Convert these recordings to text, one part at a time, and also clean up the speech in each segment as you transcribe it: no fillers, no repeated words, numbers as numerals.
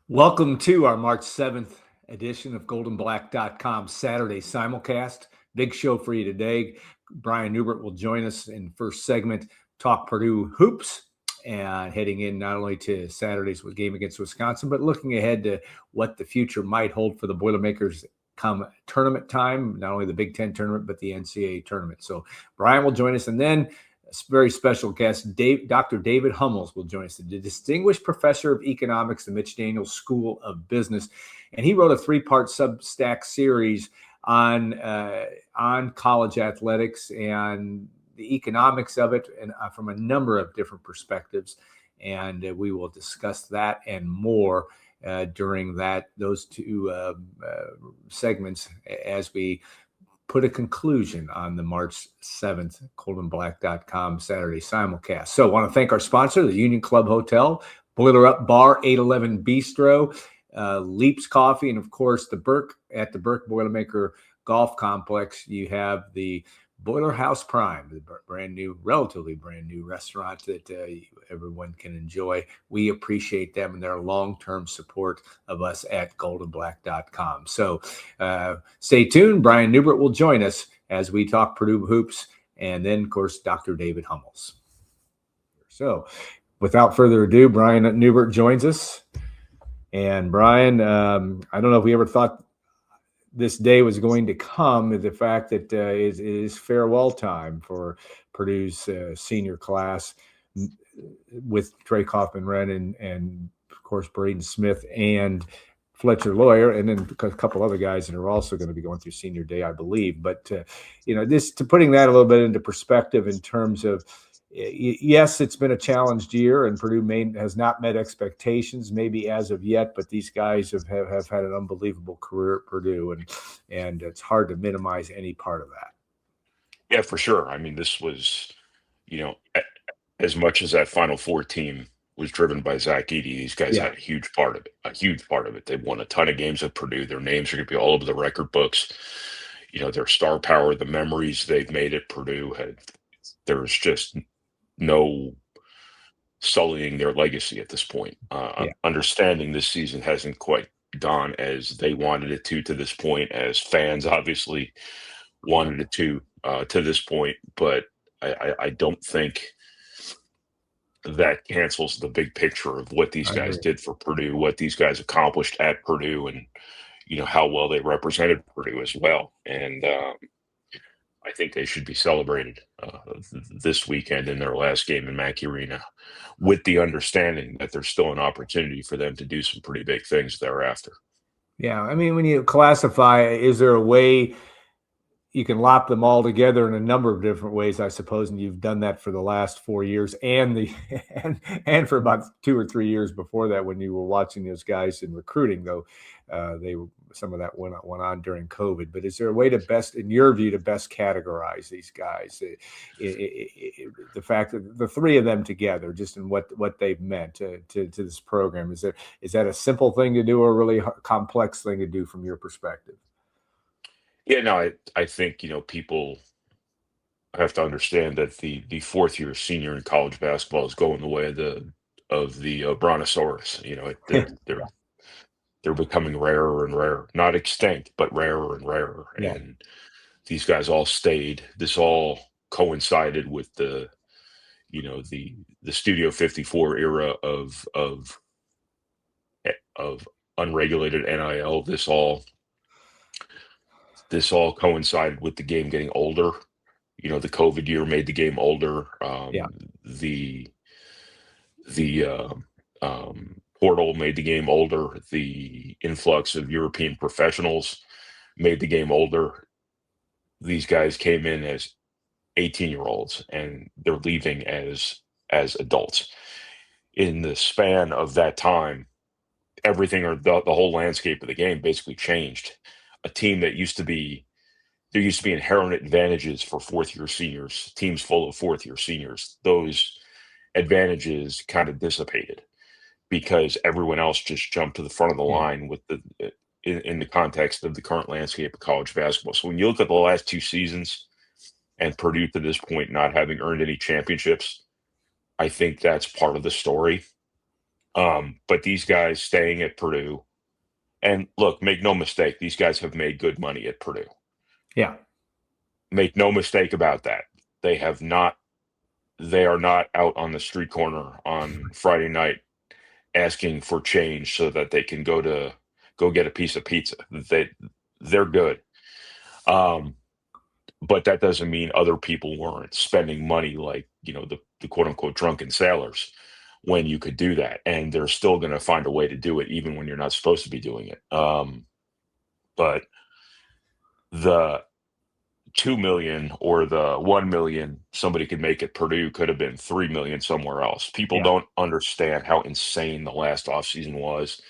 Welcome to our March 7th edition of GoldandBlack.com Saturday Simulcast. Big show for you today. Brian Neubert will join us in the first segment, talk Purdue hoops, and heading in not only to Saturday's game against Wisconsin, but looking ahead to what the future might hold for the Boilermakers come tournament time, not only the Big Ten tournament, but the NCAA tournament. So Brian will join us, and then a very special guest, Dr. David Hummels will join us, the distinguished professor of economics at the Mitch Daniels School of Business. And he wrote a three-part Substack series on college athletics and the economics of it, and from a number of different perspectives. And we will discuss that and more during those two segments as we put a conclusion on the March 7th GoldandBlack.com Saturday Simulcast. So I want to thank our sponsor, the Union Club Hotel, Boiler Up Bar, 811 Bistro, Leaps Coffee, and of course the Burke Boilermaker Golf Complex. You have the Boiler House Prime, the relatively brand new restaurant that everyone can enjoy. We appreciate them and their long-term support of us at GoldandBlack.com. So stay tuned. Brian Neubert will join us as we talk Purdue hoops, and then, of course, Dr. David Hummels. So without further ado, Brian Neubert joins us. And Brian, I don't know if we ever thought this day was going to come, the fact that it is farewell time for Purdue's senior class with Trey Kaufman-Renn and of course, Braden Smith and Fletcher Loyer, and then a couple other guys that are also going to be going through senior day, I believe. But, putting that a little bit into perspective in terms of, yes, it's been a challenged year, and Purdue has not met expectations, maybe as of yet, but these guys have had an unbelievable career at Purdue, and it's hard to minimize any part of that. Yeah, for sure. I mean, this was, as much as that Final Four team was driven by Zach-Edey, these guys had a huge part of it. They've won a ton of games at Purdue. Their names are going to be all over the record books. Their star power, the memories they've made at Purdue, there's just no sullying their legacy at this point. Understanding this season hasn't quite gone as they wanted it to this point, as fans obviously wanted it to this point, but I don't think that cancels the big picture of what these guys did for Purdue, what these guys accomplished at Purdue, and how well they represented Purdue as well. And I think they should be celebrated this weekend in their last game in Mackey Arena, with the understanding that there's still an opportunity for them to do some pretty big things thereafter. Yeah, I mean, when you classify, is there a way you can lop them all together in a number of different ways, I suppose, and you've done that for the last 4 years and for about 2 or 3 years before that when you were watching those guys in recruiting, though some of that went on during COVID. But is there a way to best, in your view, to best categorize these guys? The fact that the three of them together, just in what they've meant to this program, is that a simple thing to do or a really complex thing to do from your perspective? Yeah, no, I think, people have to understand that the fourth year senior in college basketball is going the way of the brontosaurus. They're becoming rarer and rarer, not extinct, but rarer and rarer. Yeah. And these guys all stayed. This all coincided with the Studio 54 era of unregulated NIL. This all coincided with the game getting older. The COVID year made the game older. The portal made the game older. The influx of European professionals made the game older. These guys came in as 18-year-olds, and they're leaving as adults. In the span of that time, everything, or the whole landscape of the game basically changed. A team that used to be inherent advantages for fourth-year seniors, teams full of fourth-year seniors. Those advantages kind of dissipated because everyone else just jumped to the front of the line with in the context of the current landscape of college basketball. So when you look at the last two seasons and Purdue to this point not having earned any championships, I think that's part of the story. But these guys staying at Purdue, and look, make no mistake, these guys have made good money at Purdue. Yeah. Make no mistake about that. They have not. They are not out on the street corner on Friday night asking for change so that they can go get a piece of pizza. They're good. Um, but that doesn't mean other people weren't spending money like, the quote unquote drunken sailors when you could do that. And they're still going to find a way to do it even when you're not supposed to be doing it. But the 2 million or the 1 million somebody could make at Purdue could have been 3 million somewhere else. People Yeah. don't understand how insane the last offseason was,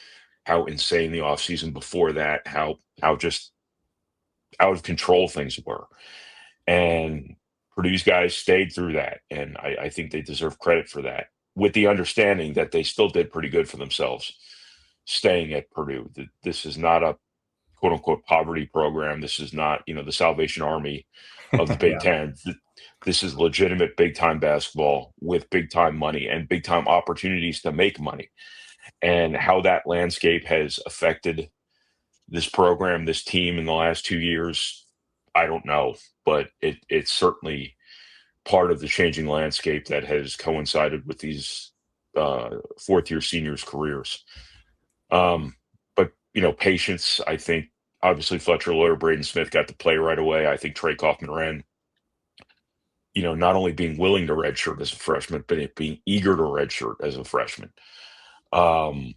how insane the offseason before that, how just out of control things were. And Purdue's guys stayed through that. And I think they deserve credit for that, with the understanding that they still did pretty good for themselves staying at Purdue. This is not a quote unquote poverty program. This is not, the Salvation Army of the Big Yeah. Ten. This is legitimate big time basketball with big time money and big time opportunities to make money. And how that landscape has affected this program, this team in the last 2 years, I don't know, but it's certainly part of the changing landscape that has coincided with these fourth year seniors' careers. But patience. I think obviously Fletcher Loyer, Braden Smith got to play right away. I think Trey Kaufman-Renn, not only being willing to redshirt as a freshman, but being eager to redshirt as a freshman. And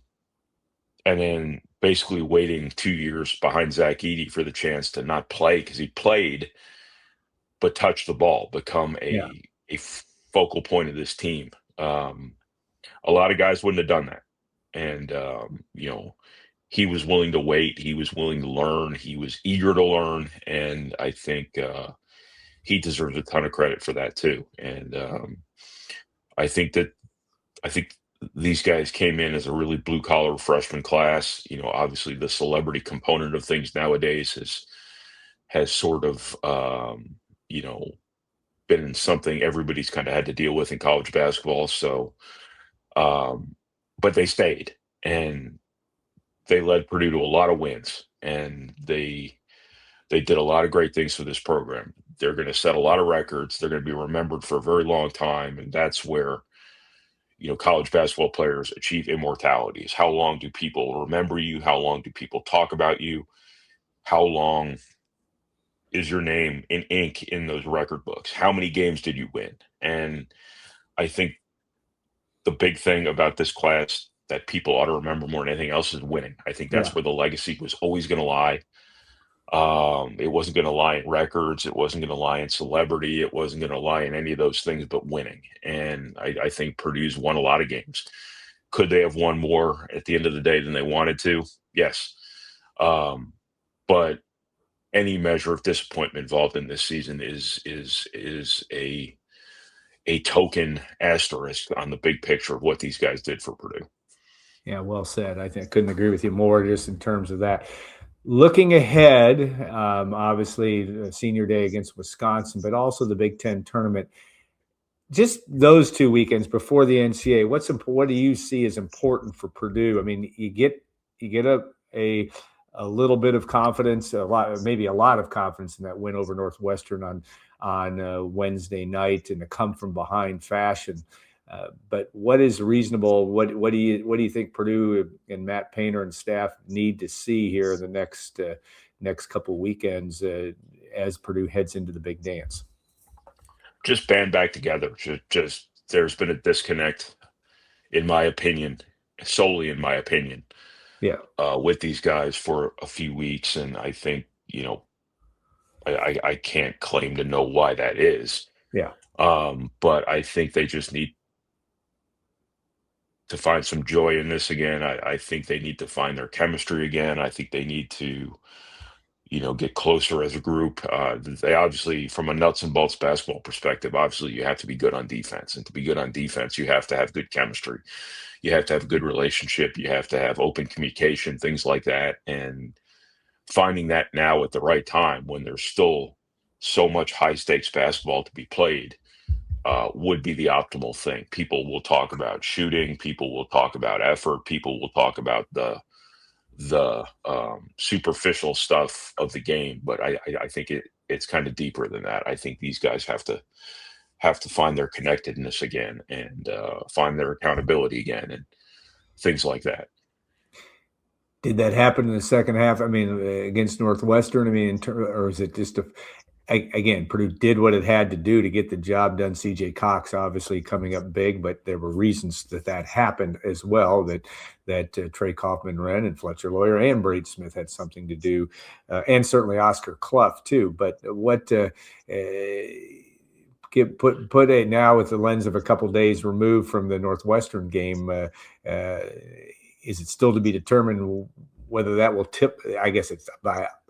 then basically waiting 2 years behind Zach Edey for the chance to not play because he played, but touch the ball, become Yeah. a focal point of this team. A lot of guys wouldn't have done that. And, he was willing to wait. He was willing to learn. He was eager to learn. And I think he deserves a ton of credit for that too. And I think these guys came in as a really blue collar freshman class. Obviously the celebrity component of things nowadays has sort of, been something everybody's kind of had to deal with in college basketball. So, but they stayed and they led Purdue to a lot of wins, and they did a lot of great things for this program. They're going to set a lot of records. They're going to be remembered for a very long time, and that's where college basketball players achieve immortality. Is how long do people remember you? How long do people talk about you? How long is your name in ink in those record books? How many games did you win? And I think the big thing about this class that people ought to remember more than anything else is winning. I think that's Yeah. where the legacy was always going to lie. It wasn't going to lie in records. It wasn't going to lie in celebrity. It wasn't going to lie in any of those things, but winning. And I think Purdue's won a lot of games. Could they have won more at the end of the day than they wanted to? Yes. But any measure of disappointment involved in this season is a token asterisk on the big picture of what these guys did for Purdue. Yeah, well said. I think I couldn't agree with you more just in terms of that. Looking ahead, obviously the senior day against Wisconsin, but also the Big Ten tournament. Just those 2 weekends before the NCAA, what do you see as important for Purdue? I mean, you get a little bit of confidence, maybe a lot of confidence in that win over Northwestern on Wednesday night in a come from behind fashion. But what is reasonable? What do you think Purdue and Matt Painter and staff need to see here in the next couple of weekends as Purdue heads into the big dance? Just band back together. Just there's been a disconnect, in my opinion, solely in my opinion, Yeah, with these guys for a few weeks, and I think I can't claim to know why that is. yeah, But I think they just need to find some joy in this again. I think they need to find their chemistry again. I think they need to, get closer as a group. They obviously, from a nuts and bolts basketball perspective, obviously you have to be good on defense. And to be good on defense, you have to have good chemistry. You have to have a good relationship. You have to have open communication, things like that. And finding that now at the right time when there's still so much high stakes basketball to be played, would be the optimal thing. People will talk about shooting. People will talk about effort. People will talk about the superficial stuff of the game. But I think it's kind of deeper than that. I think these guys have to find their connectedness again and find their accountability again and things like that. Did that happen in the second half? I mean, against Northwestern? I mean, or is it just again, Purdue did what it had to do to get the job done. CJ Cox obviously coming up big, but there were reasons that happened as well, that Trey Kaufman-Renn and Fletcher Loyer and Braden Smith had something to do, and certainly Oscar Clough too. But what put it now with the lens of a couple of days removed from the Northwestern game, is it still to be determined whether that will tip? I guess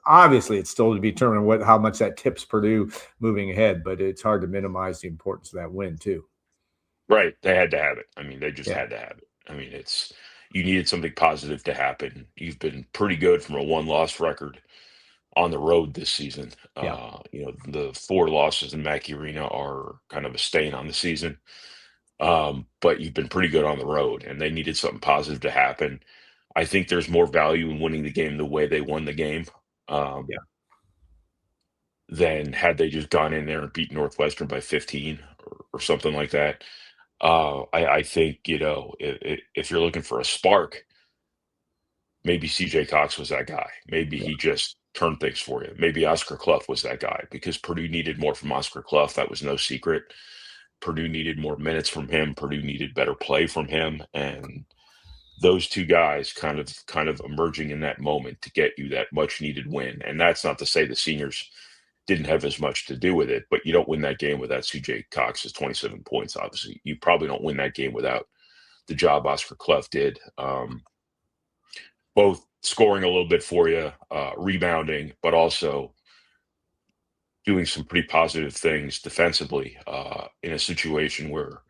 obviously it's still to be determined how much that tips Purdue moving ahead, but it's hard to minimize the importance of that win too. Right. They had to have it. I mean, they just had to have it. I mean, you needed something positive to happen. You've been pretty good from a 1-loss record on the road this season. The 4 losses in Mackey Arena are kind of a stain on the season. But you've been pretty good on the road, and they needed something positive to happen. I think there's more value in winning the game the way they won the game than had they just gone in there and beat Northwestern by 15 or something like that. I think, if you're looking for a spark, maybe CJ Cox was that guy. Maybe he just turned things for you. Maybe Oscar Clough was that guy, because Purdue needed more from Oscar Clough. That was no secret. Purdue needed more minutes from him. Purdue needed better play from him. And those two guys kind of emerging in that moment to get you that much needed win. And that's not to say the seniors didn't have as much to do with it, but you don't win that game without CJ Cox's 27 points. Obviously, you probably don't win that game without the job Oscar Clough did. Both scoring a little bit for you, rebounding, but also doing some pretty positive things defensively in a situation where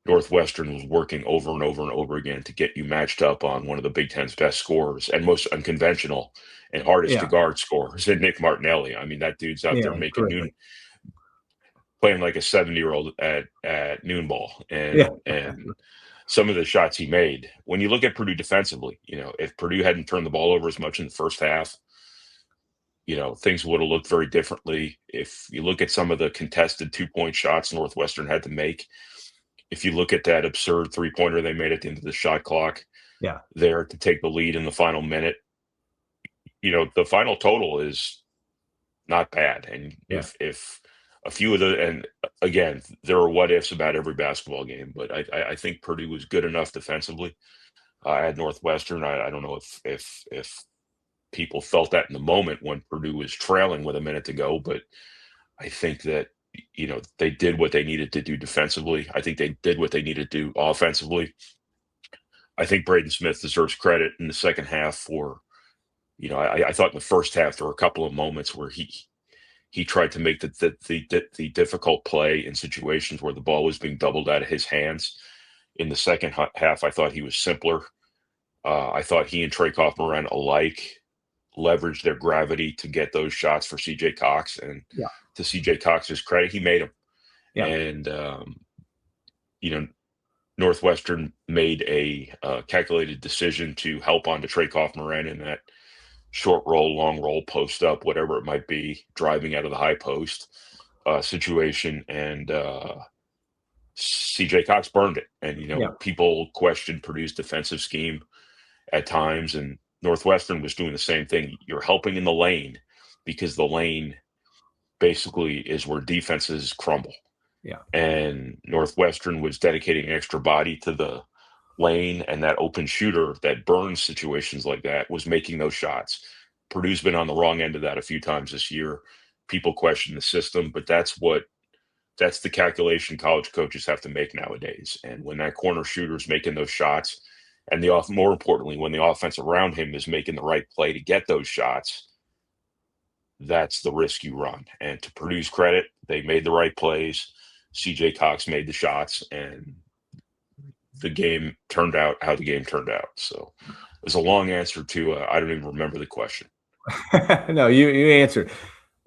Northwestern was working over and over and over again to get you matched up on one of the Big Ten's best scorers and most unconventional and hardest to guard scorers in Nick Martinelli. I mean, that dude's out there making playing like a 70-year-old at noon ball. And some of the shots he made, when you look at Purdue defensively, if Purdue hadn't turned the ball over as much in the first half, things would have looked very differently. If you look at some of the contested 2-point shots Northwestern had to make, if you look at that absurd 3-pointer they made at the end of the shot clock there to take the lead in the final minute, the final total is not bad. And if a few of and again, there are what ifs about every basketball game, but I think Purdue was good enough defensively at Northwestern. I don't know if people felt that in the moment when Purdue was trailing with a minute to go, but I think that, they did what they needed to do defensively. I think they did what they needed to do offensively. I think Braden Smith deserves credit in the second half for, I thought in the first half there were a couple of moments where he tried to make the difficult play in situations where the ball was being doubled out of his hands. In the second half, I thought he was simpler. I thought he and Trey Kaufman-Renn alike leveraged their gravity to get those shots for CJ Cox. And to CJ Cox's credit, he made them. And, Northwestern made a calculated decision to help onto Trey Kaufman-Renn in that short roll, long roll, post up, whatever it might be, driving out of the high post situation. And CJ Cox burned it. And, people questioned Purdue's defensive scheme at times, and Northwestern was doing the same thing. You're helping in the lane because the lane basically is where defenses crumble. And Northwestern was dedicating extra body to the lane, and that open shooter that burns situations like that was making those shots. Purdue's been on the wrong end of that a few times this year. People question the system, but that's the calculation college coaches have to make nowadays. And when that corner shooter is making those shots, and more importantly, when the offense around him is making the right play to get those shots, that's the risk you run. And to Purdue's credit, they made the right plays. CJ Cox made the shots, and the game turned out how the game turned out. So it's a long answer to I don't even remember the question. No, you answered.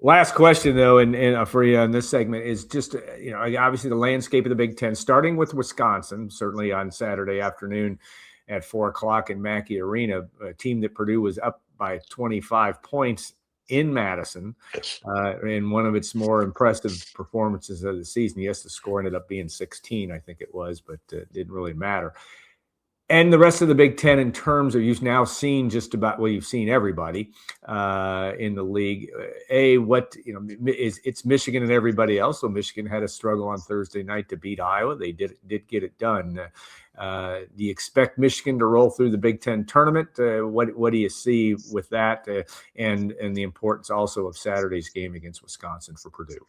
Last question, though, and for you on this segment is just, obviously the landscape of the Big Ten, starting with Wisconsin, certainly on Saturday afternoon at 4:00 in Mackey Arena, a team that Purdue was up by 25 points in Madison, Yes. in one of its more impressive performances of the season. Yes, the score ended up being 16, I think it was, but it didn't really matter. And the rest of the Big Ten, in terms of, you've now seen just about, well, you've seen everybody in the league. It's Michigan and everybody else. So Michigan had a struggle on Thursday night to beat Iowa. They did get it done. Do you expect Michigan to roll through the Big Ten tournament? What do you see with that, and the importance also of Saturday's game against Wisconsin for Purdue?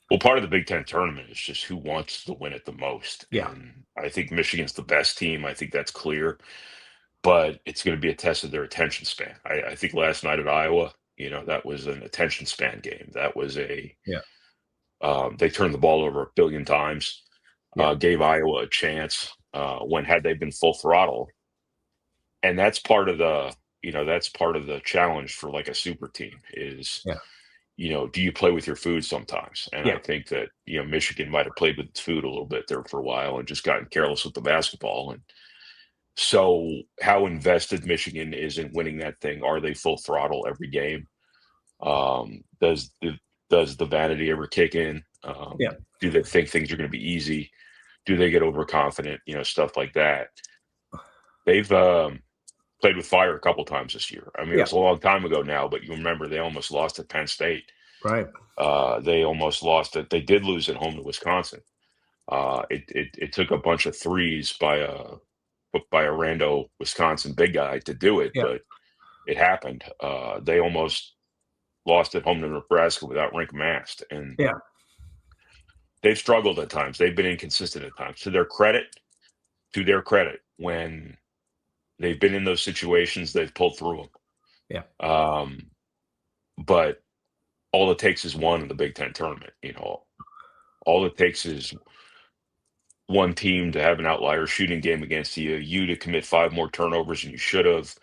Well, part of the Big Ten tournament is just who wants to win it the most. Yeah. And I think Michigan's the best team. I think that's clear. But it's going to be a test of their attention span. I think last night at Iowa, that was an attention span game. That was they turned the ball over 1 billion times, gave Iowa a chance when had they been full throttle. And that's part of the challenge for like a super team is, do you play with your food sometimes? And I think that, Michigan might have played with its food a little bit there for a while and just gotten careless with the basketball. And so how invested Michigan is in winning that thing? Are they full throttle every game? Does the vanity ever kick in? Do they think things are going to be easy? Do they get overconfident? Stuff like that. They've played with fire a couple times this year. I mean, it's a long time ago now, but you remember they almost lost at Penn State. Right. They almost lost it. They did lose at home to Wisconsin. It took a bunch of threes by a rando Wisconsin big guy to do it, but it happened. They almost lost at home to Nebraska without Rink Mast, and they've struggled at times. They've been inconsistent at times. To their credit, when they've been in those situations, they've pulled through them. But all it takes is one in the Big Ten tournament. All it takes is one team to have an outlier shooting game against you to commit 5 more turnovers than you should have.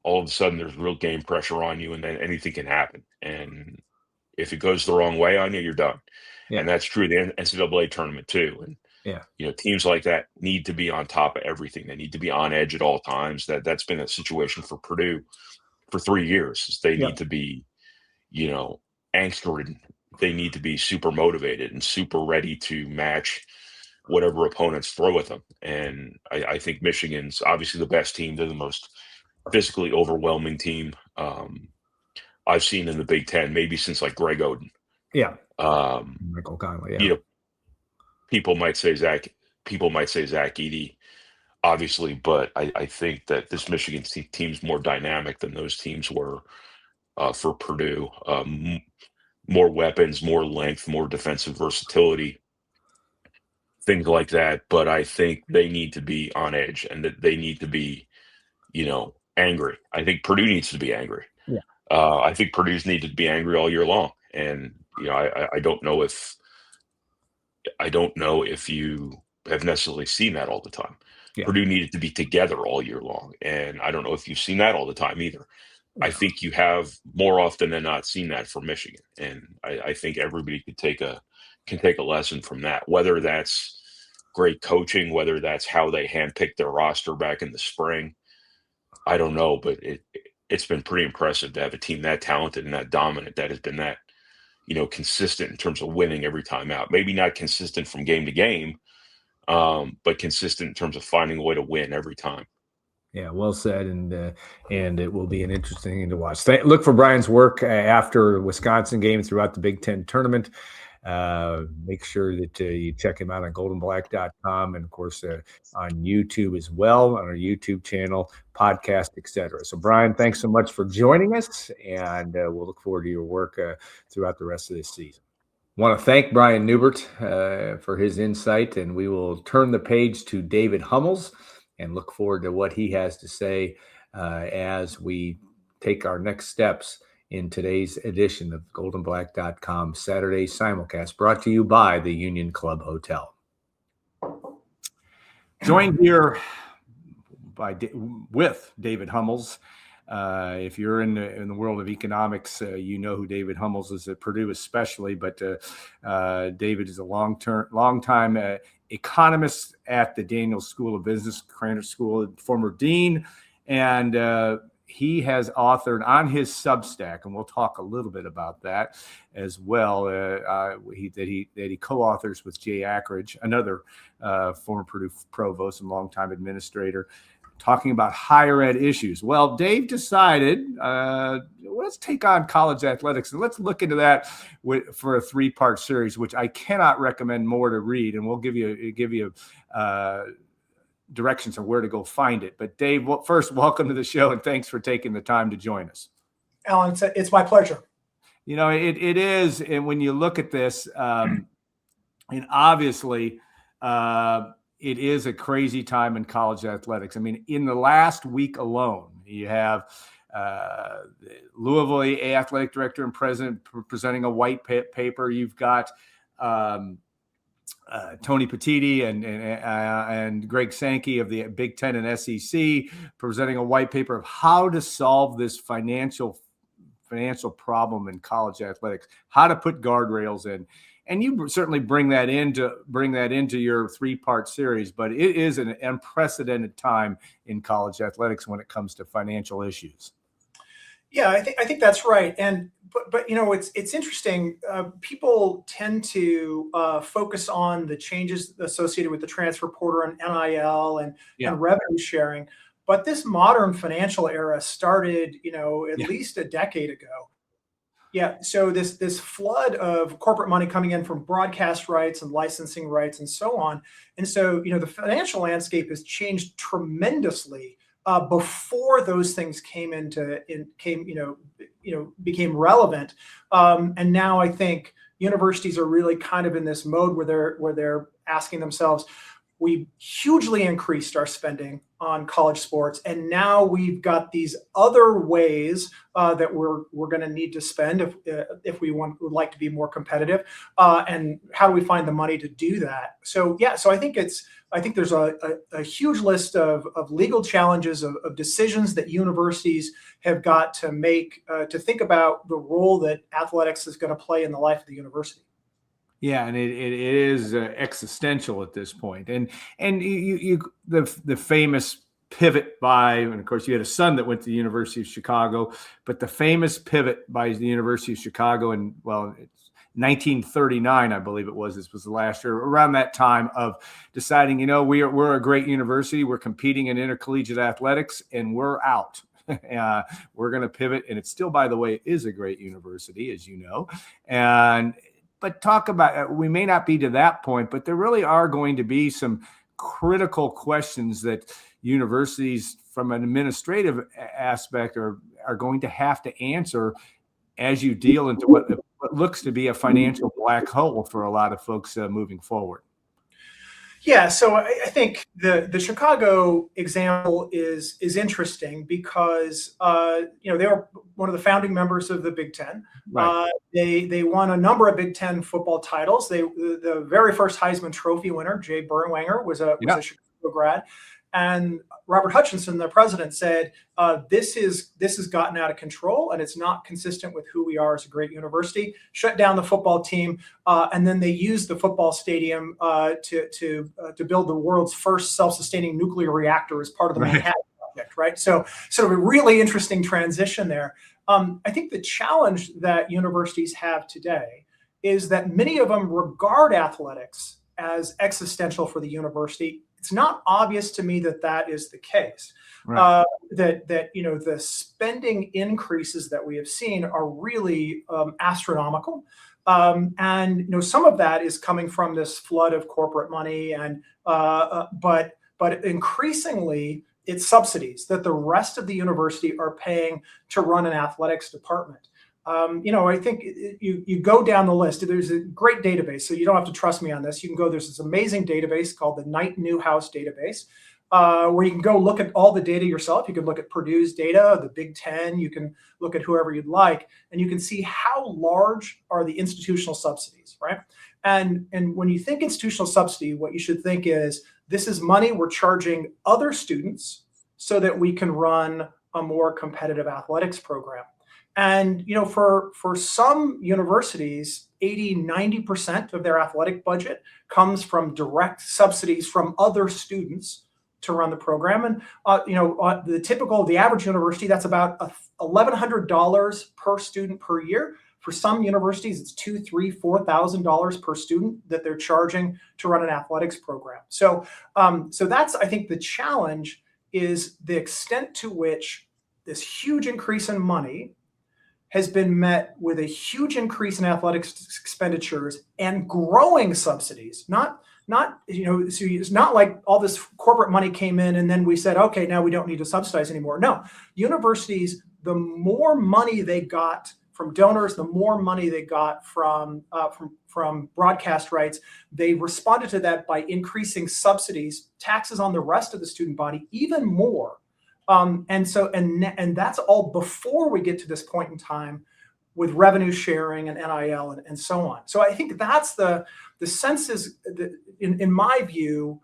All of a sudden, there's real game pressure on you, and then anything can happen. And if it goes the wrong way on you, you're done. And that's true of the NCAA tournament too. And teams like that need to be on top of everything. They need to be on edge at all times. That's been a situation for Purdue for 3 years. They need to be, angst-ridden. They need to be super motivated and super ready to match whatever opponents throw at them. And I think Michigan's obviously the best team. They're the most physically overwhelming team I've seen in the Big Ten, maybe since like Greg Oden. Michael Conley. People might say Zach Edey, obviously, but I think that this Michigan team's more dynamic than those teams were for Purdue. More weapons, more length, more defensive versatility, things like that. But I think they need to be on edge, and that they need to be, angry. I think Purdue needs to be angry. I think Purdue's needed to be angry all year long. And, I don't know if you have necessarily seen that all the time. Purdue needed to be together all year long. And I don't know if you've seen that all the time either. I think you have more often than not seen that from Michigan. And I think everybody can take a lesson from that, whether that's great coaching, whether that's how they handpicked their roster back in the spring. I don't know, but it's been pretty impressive to have a team that talented and that dominant that has been that, consistent in terms of winning every time out. Maybe not consistent from game to game, but consistent in terms of finding a way to win every time. Yeah, well said, and it will be an interesting thing to watch. Look for Brian's work after the Wisconsin game throughout the Big Ten tournament. Make sure that you check him out on GoldandBlack.com, and of course on YouTube as well, on our YouTube channel, podcast, etc. So Brian, thanks so much for joining us, and we'll look forward to your work throughout the rest of this season. I want to thank Brian Neubert for his insight, and we will turn the page to David Hummels and look forward to what he has to say as we take our next steps in today's edition of GoldandBlack.com Saturday Simulcast, brought to you by the Union Club Hotel. Joined here with David Hummels, If you're in the world of economics, you know who David Hummels is at Purdue, especially. But David is a long-time economist at the Daniels School of Business, Krannert School, former dean, and he has authored on his Substack, and we'll talk a little bit about that as well. That he co-authors with Jay Akridge, another former Purdue provost and longtime administrator, talking about higher ed issues. Well, Dave decided, let's take on college athletics and let's look into that for a 3-part series, which I cannot recommend more to read, and we'll give you directions on where to go find it. But Dave, first, welcome to the show, and thanks for taking the time to join us. Alan, it's my pleasure. You know, it is, and when you look at this, and obviously, it is a crazy time in college athletics. I mean, in the last week alone, you have Louisville athletic director and president presenting a white paper. You've got Tony Petitti and Greg Sankey of the Big Ten and SEC presenting a white paper of how to solve this financial problem in college athletics, how to put guardrails in. And you certainly bring that into your 3-part series, but it is an unprecedented time in college athletics when it comes to financial issues. Yeah, I think that's right. And but you know, it's interesting. People tend to focus on the changes associated with the transfer portal and NIL and revenue sharing. But this modern financial era started, at least a decade ago. Yeah. So this flood of corporate money coming in from broadcast rights and licensing rights and so on. And so, the financial landscape has changed tremendously before those things became relevant. And now I think universities are really kind of in this mode where they're asking themselves, we hugely increased our spending on college sports, and now we've got these other ways that we're going to need to spend if we would like to be more competitive. And how do we find the money to do that? So I think there's a huge list of legal challenges of decisions that universities have got to make to think about the role that athletics is going to play in the life of the university. Yeah, and it is existential at this point. And the famous pivot by, and of course you had a son that went to the University of Chicago, but the famous pivot by the University of Chicago in, it's 1939, I believe it was. This was the last year, around that time, of deciding, we're a great university, we're competing in intercollegiate athletics, and we're out. We're going to pivot, and it still, by the way, is a great university, as you know. But talk about, we may not be to that point, but there really are going to be some critical questions that universities from an administrative aspect are going to have to answer as you deal into what looks to be a financial black hole for a lot of folks moving forward. Yeah, so I think the Chicago example is interesting because they were one of the founding members of the Big Ten. Right. They won a number of Big Ten football titles. The very first Heisman Trophy winner, Jay Akridge, was a Chicago grad. And Robert Hutchinson, the president, said, this has gotten out of control and it's not consistent with who we are as a great university. Shut down the football team. And then they used the football stadium to build the world's first self-sustaining nuclear reactor as part of the Manhattan Project, right? So sort of a really interesting transition there. I think the challenge that universities have today is that many of them regard athletics as existential for the university. It's not obvious to me that is the case. Right. That the spending increases that we have seen are really astronomical, and some of that is coming from this flood of corporate money, and but increasingly it's subsidies that the rest of the university are paying to run an athletics department. I think you go down the list. There's a great database, so you don't have to trust me on this. You can go, there's this amazing database called the Knight Newhouse database, where you can go look at all the data yourself. You can look at Purdue's data, the Big Ten, you can look at whoever you'd like, and you can see how large are the institutional subsidies, right? And when you think institutional subsidy, what you should think is, this is money we're charging other students so that we can run a more competitive athletics program. And, for some universities, 80-90% of their athletic budget comes from direct subsidies from other students to run the program. And, the average university, that's about $1,100 per student per year. For some universities, it's $2,000, $3,000, $4,000 per student that they're charging to run an athletics program. So that's, I think, the challenge is the extent to which this huge increase in money has been met with a huge increase in athletics expenditures and growing subsidies. So it's not like all this corporate money came in and then we said, okay, now we don't need to subsidize anymore. No, universities, the more money they got from donors, the more money they got from broadcast rights, they responded to that by increasing subsidies, taxes on the rest of the student body even more. And that's all before we get to this point in time with revenue sharing and NIL and so on. So I think that's the sense is that in my view,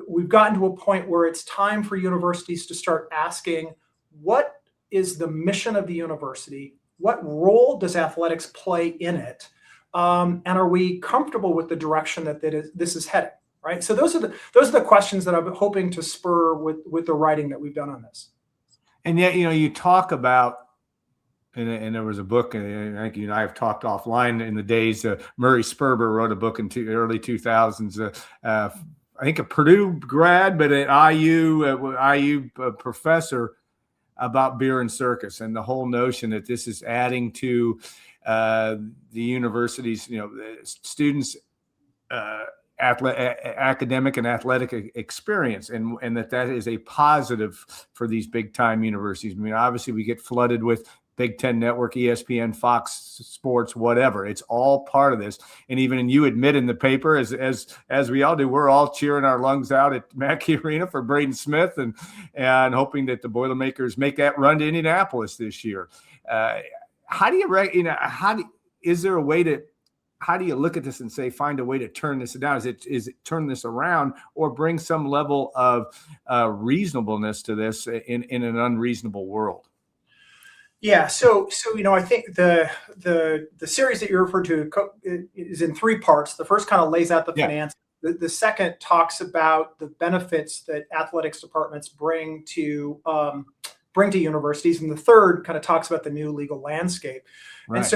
we've gotten to a point where it's time for universities to start asking, what is the mission of the university? What role does athletics play in it? And are we comfortable with the direction that this is heading? Right. So those are the questions that I'm hoping to spur with the writing that we've done on this. And yet, you talk about, and there was a book, and I think you and I have talked offline in the days. Murray Sperber wrote a book in early 2000s. I think a Purdue grad, but an IU professor, about beer and circus and the whole notion that this is adding to the university's, students' academic and athletic experience, and that is a positive for these big time universities. I mean, obviously we get flooded with Big Ten Network, ESPN, Fox Sports, whatever. It's all part of this. And even you admit in the paper, as we all do, we're all cheering our lungs out at Mackey Arena for Braden Smith and hoping that the Boilermakers make that run to Indianapolis this year. How do you look at this and say, find a way to turn this down? Is it turn this around or bring some level of reasonableness to this in an unreasonable world? Yeah, so I think the series that you referred to is in three parts. The first kind of lays out the finance. The second talks about the benefits that athletics departments bring to universities, and the third kind of talks about the new legal landscape. Right. And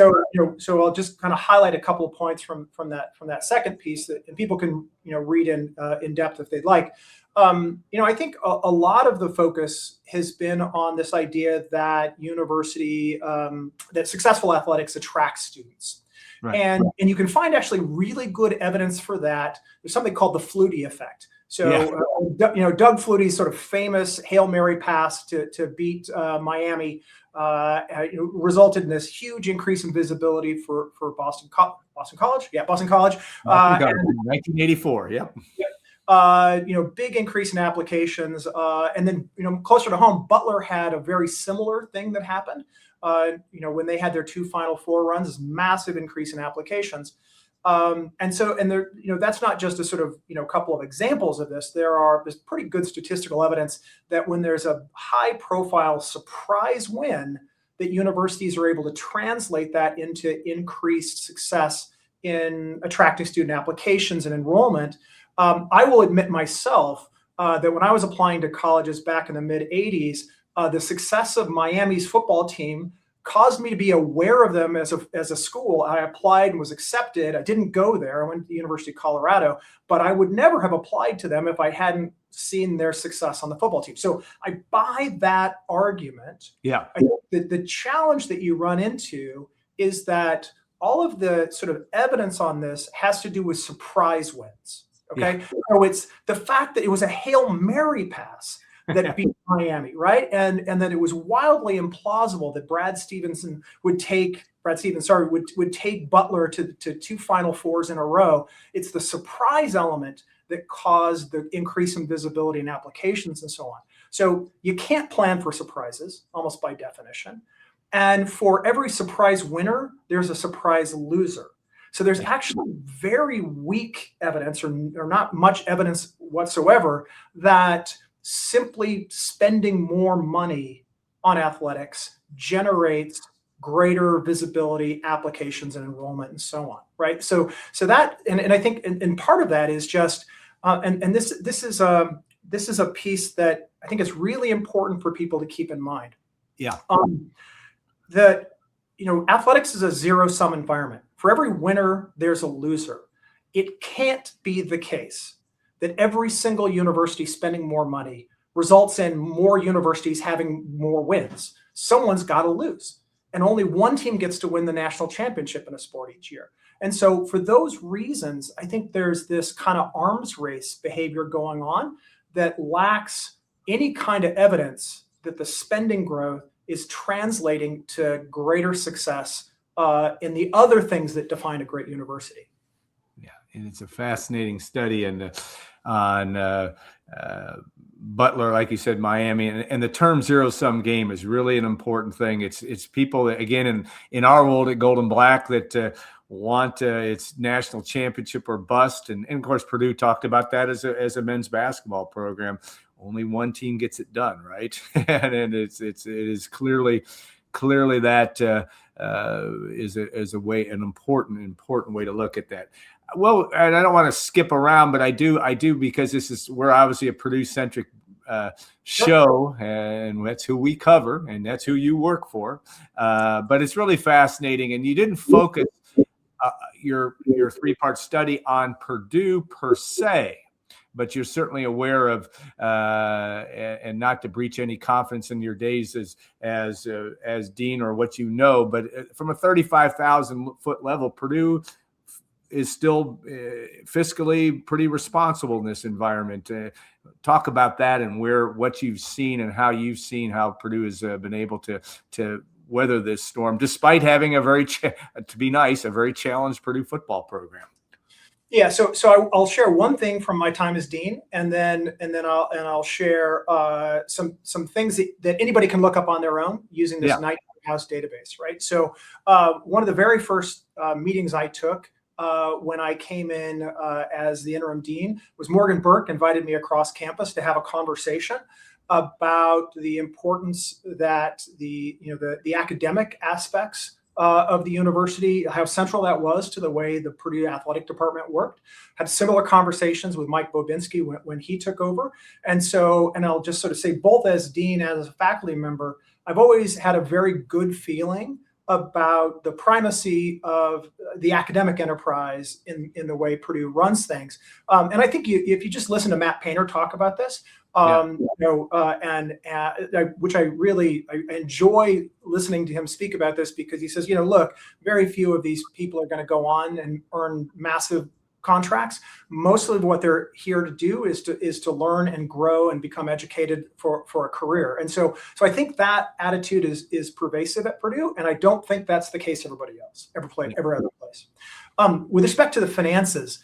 so I'll just kind of highlight a couple of points from that second piece and people can read in depth if they'd like. I think a lot of the focus has been on this idea that that successful athletics attracts students. Right. And you can find actually really good evidence for that. There's something called the Flutie effect. So, Doug Flutie's sort of famous Hail Mary pass to beat Miami resulted in this huge increase in visibility for Boston College. Yeah, Boston College. 1984. Yep. Big increase in applications. And then, closer to home, Butler had a very similar thing that happened. When they had their 2 Final Four runs, this massive increase in applications. And there, that's not just a sort of, couple of examples of this. There's pretty good statistical evidence that when there's a high profile surprise win, that universities are able to translate that into increased success in attracting student applications and enrollment. I will admit myself that when I was applying to colleges back in the mid 80s, the success of Miami's football team caused me to be aware of them as a school. I applied and was accepted. I didn't go there. I went to the University of Colorado, but I would never have applied to them if I hadn't seen their success on the football team. So I buy that argument. Yeah. I think the challenge that you run into is that all of the sort of evidence on this has to do with surprise wins. Okay. Yeah. So it's the fact that it was a Hail Mary pass that beat Miami, right? And that it was wildly implausible that Brad Stevens would take Butler to 2 Final Fours in a row. It's the surprise element that caused the increase in visibility and applications and so on. So you can't plan for surprises, almost by definition. And for every surprise winner, there's a surprise loser. So there's actually very weak evidence or not much evidence whatsoever that simply spending more money on athletics generates greater visibility, applications, and enrollment, and so on, right? So that, and I think, and part of that is just, and this is a piece that I think is really important for people to keep in mind. Yeah. That, athletics is a zero-sum environment. For every winner, there's a loser. It can't be the case that every single university spending more money results in more universities having more wins. Someone's got to lose. And only one team gets to win the national championship in a sport each year. And so for those reasons, I think there's this kind of arms race behavior going on that lacks any kind of evidence that the spending growth is translating to greater success in the other things that define a great university. Yeah, and it's a fascinating study on Butler, like you said, Miami, and the term zero-sum game is really an important thing. It's people that, again, in our world at Gold and Black, that want its national championship or bust, and of course Purdue talked about that as a men's basketball program. Only one team gets it done, right? and it is clearly that is a way, an important way to look at that. Well, and I don't want to skip around, but I do because we're obviously a Purdue-centric show, and that's who we cover, and that's who you work for. But it's really fascinating, and you didn't focus your three-part study on Purdue per se, but you're certainly aware of, and not to breach any confidence in your days as dean or what you know, but from a 35,000 foot level, Purdue is still fiscally pretty responsible in this environment. Talk about that and what you've seen and how you've seen how Purdue has been able to weather this storm, despite having a very challenged Purdue football program. Yeah, so I'll share one thing from my time as dean, and then I'll share some things that anybody can look up on their own using this Knight House database, right? So one of the very first meetings I took when I came in as the interim dean was Morgan Burke invited me across campus to have a conversation about the importance that the academic aspects of the university, how central that was to the way the Purdue athletic department worked. Had similar conversations with Mike Bobinski when he took over. And I'll just sort of say, both as dean and as a faculty member, I've always had a very good feeling about the primacy of the academic enterprise in the way Purdue runs things. And I think if you just listen to Matt Painter talk about this, which I enjoy listening to him speak about this, because he says, look, very few of these people are going to go on and earn massive contracts. Most of what they're here to do is to learn and grow and become educated for a career. And so I think that attitude is pervasive at Purdue, and I don't think that's the case everybody else every other place. With respect to the finances,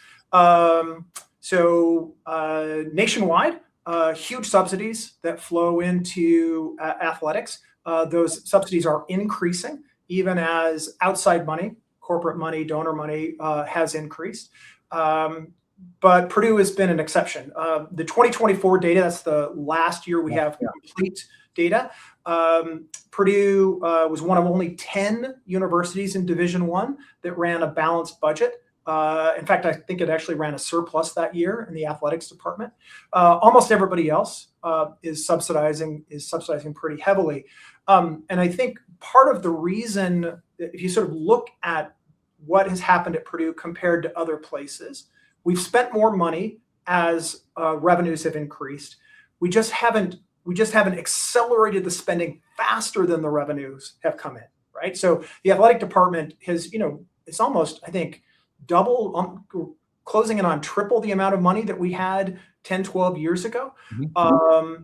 nationwide, huge subsidies that flow into athletics. Those subsidies are increasing even as outside money, corporate money, donor money has increased. But Purdue has been an exception. The 2024 data, that's the last year we have complete data. Purdue was one of only 10 universities in Division I that ran a balanced budget. In fact, I think it actually ran a surplus that year in the athletics department. Almost everybody else is subsidizing pretty heavily. And I think part of the reason, if you sort of look at what has happened at Purdue compared to other places, we've spent more money as revenues have increased. We just haven't accelerated the spending faster than the revenues have come in, right? So the athletic department has, it's almost, I think, double, closing in on triple the amount of money that we had 10, 12 years ago. Mm-hmm.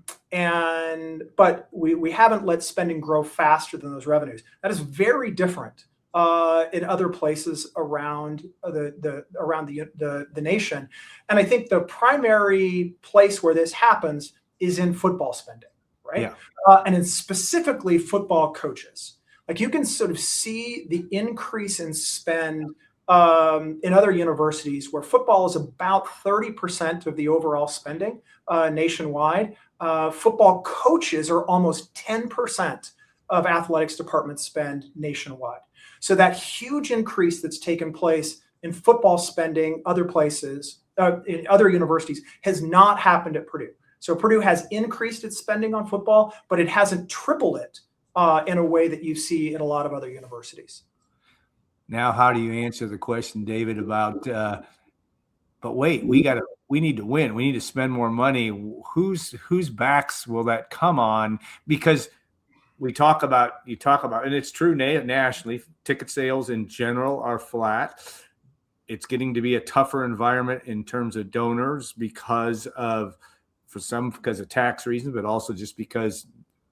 But we haven't let spending grow faster than those revenues. That is very different in other places around the nation. And I think the primary place where this happens is in football spending, right? Yeah. And in specifically football coaches. Like, you can sort of see the increase in spend in other universities where football is about 30% of the overall spending nationwide. football coaches are almost 10% of athletics department spend nationwide. So that huge increase that's taken place in football spending other places, in other universities, has not happened at Purdue. So Purdue has increased its spending on football, but it hasn't tripled it in a way that you see in a lot of other universities. Now, how do you answer the question, David, about, but wait, we need to win. We need to spend more money. Whose backs will that come on? Because you talk about, and it's true nationally, ticket sales in general are flat. It's getting to be a tougher environment in terms of donors because of tax reasons, but also just because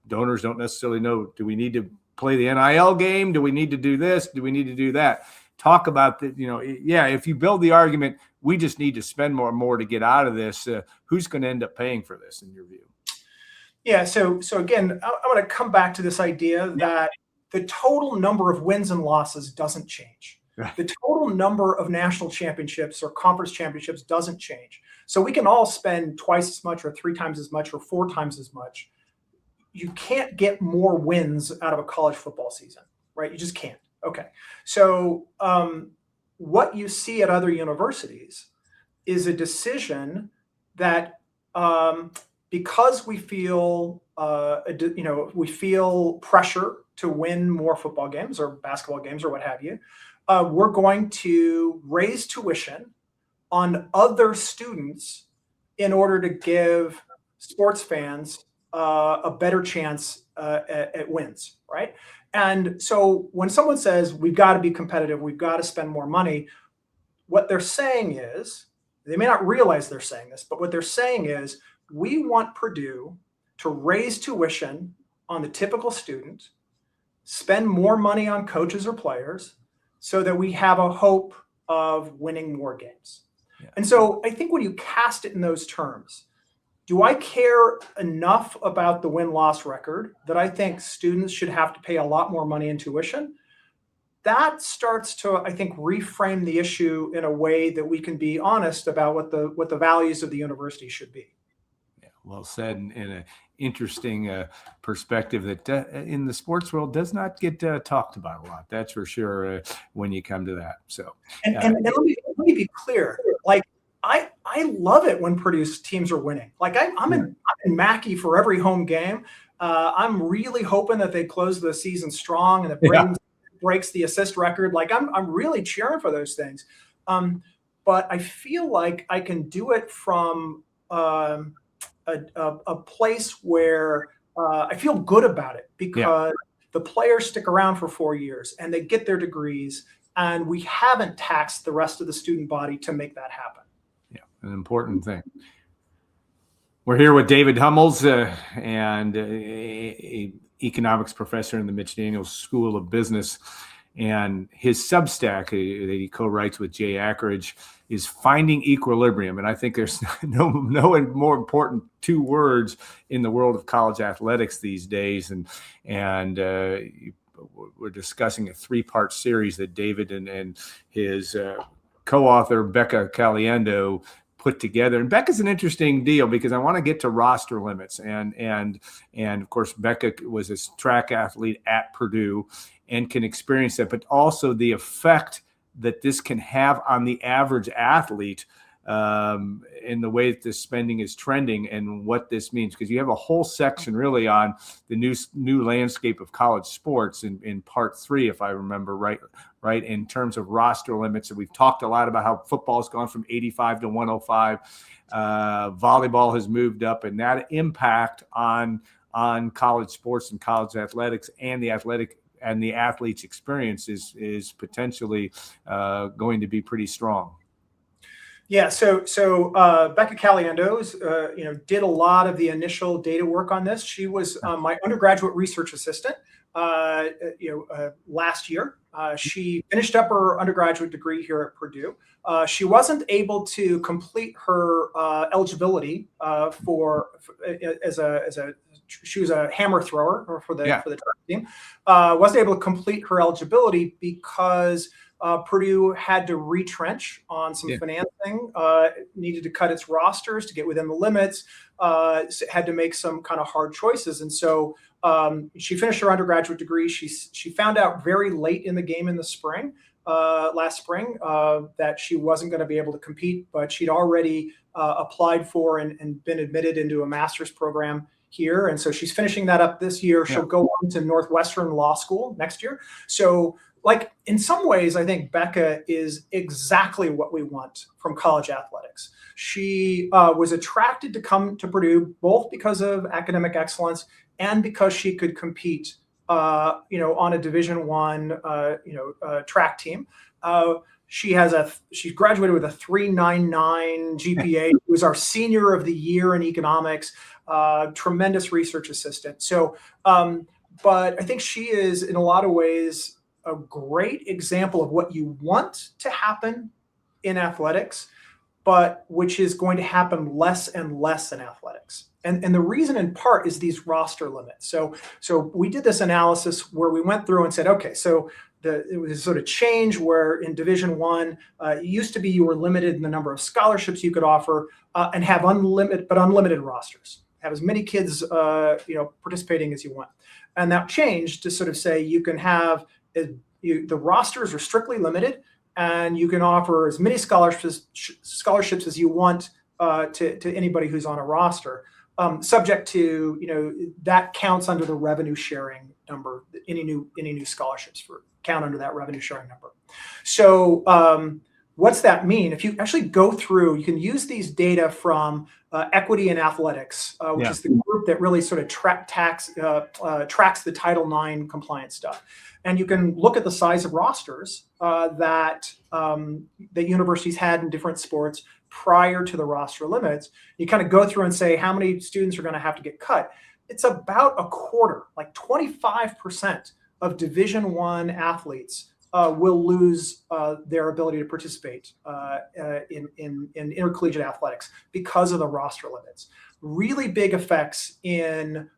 donors don't necessarily know, do we need to play the NIL game? Do we need to do this? Do we need to do that? Talk about the, if you build the argument, we just need to spend more to get out of this. Who's going to end up paying for this in your view? Yeah. So again, I'm going to come back to this idea that the total number of wins and losses doesn't change. The total number of national championships or conference championships doesn't change. So we can all spend twice as much or 3 times as much or 4 times as much. You can't get more wins out of a college football season, right? You just can't. Okay. So what you see at other universities is a decision that because we feel, we feel pressure to win more football games or basketball games or what have you, we're going to raise tuition on other students in order to give sports fans a better chance at wins, right? And so when someone says we've got to be competitive, we've got to spend more money, what they're saying is, they may not realize they're saying this, but what they're saying is we want Purdue to raise tuition on the typical student, spend more money on coaches or players, so that we have a hope of winning more games. Yeah. And so I think when you cast it in those terms, do I care enough about the win-loss record that I think students should have to pay a lot more money in tuition? That starts to, I think, reframe the issue in a way that we can be honest about what the values of the university should be. Yeah, well said, in an interesting perspective that in the sports world does not get talked about a lot. That's for sure when you come to that. So, and let me be clear. Like, I love it when Purdue's teams are winning. Like I'm in Mackey for every home game. I'm really hoping that they close the season strong and that Braden breaks the assist record. Like I'm really cheering for those things. But I feel like I can do it from a place where I feel good about it because the players stick around for 4 years and they get their degrees, and we haven't taxed the rest of the student body to make that happen. Yeah, an important thing. We're here with David Hummels, and a economics professor in the Mitch Daniels School of Business. And his Substack that he co-writes with Jay Akridge is Finding Equilibrium. And I think there's no more important 2 words in the world of college athletics these days. And we're discussing a 3-part series that David and his co-author Becca Caliendo put together. And Becca's an interesting deal because I want to get to roster limits. And of course, Becca was a track athlete at Purdue and can experience that, but also the effect that this can have on the average athlete in the way that this spending is trending and what this means. Because you have a whole section really on the new landscape of college sports in part 3, if I remember right, in terms of roster limits. And we've talked a lot about how football has gone from 85 to 105. Volleyball has moved up, and that impact on college sports and college athletics and the athlete's experience is potentially going to be pretty strong. Yeah, so Becca Caliendo, did a lot of the initial data work on this. She was my undergraduate research assistant, last year. She finished up her undergraduate degree here at Purdue. She wasn't able to complete her eligibility as a hammer thrower for the track team. Wasn't able to complete her eligibility because Purdue had to retrench on some financing, needed to cut its rosters to get within the limits, had to make some kind of hard choices. And so she finished her undergraduate degree. She found out very late in the game in the spring, last spring, that she wasn't going to be able to compete, but she'd already applied for and been admitted into a master's program here. And so she's finishing that up this year. She'll go on to Northwestern Law School next year. So like in some ways, I think Becca is exactly what we want from college athletics. She was attracted to come to Purdue both because of academic excellence and because she could compete, on a Division I, track team. She graduated with a 3.99 GPA. She was our senior of the year in economics. Tremendous research assistant. So, but I think she is in a lot of ways a great example of what you want to happen in athletics, but which is going to happen less and less in athletics. And the reason in part is these roster limits. So we did this analysis where we went through and said, okay, so it was a sort of change where in Division I, it used to be you were limited in the number of scholarships you could offer and have unlimited rosters. Have as many kids, participating as you want. And that changed to sort of say you can have the rosters are strictly limited, and you can offer as many scholarships as you want to anybody who's on a roster, subject to that counts under the revenue sharing number. Any new scholarships count under that revenue sharing number. So what's that mean? If you actually go through, you can use these data from Equity in Athletics, which is the group that really sort of tracks the Title IX compliance stuff. And you can look at the size of rosters that universities had in different sports prior to the roster limits. You kind of go through and say how many students are going to have to get cut. It's about a quarter, like 25% of Division I athletes will lose their ability to participate in intercollegiate athletics because of the roster limits. Really big effects in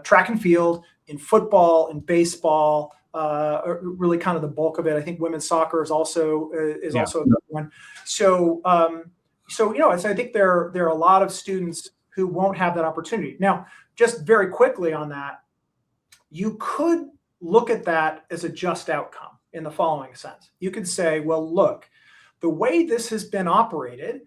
track and field, in football, in baseball, really kind of the bulk of it. I think women's soccer is also a good one. So I think there are a lot of students who won't have that opportunity. Now, just very quickly on that, you could look at that as a just outcome in the following sense. You could say, well, look, the way this has been operated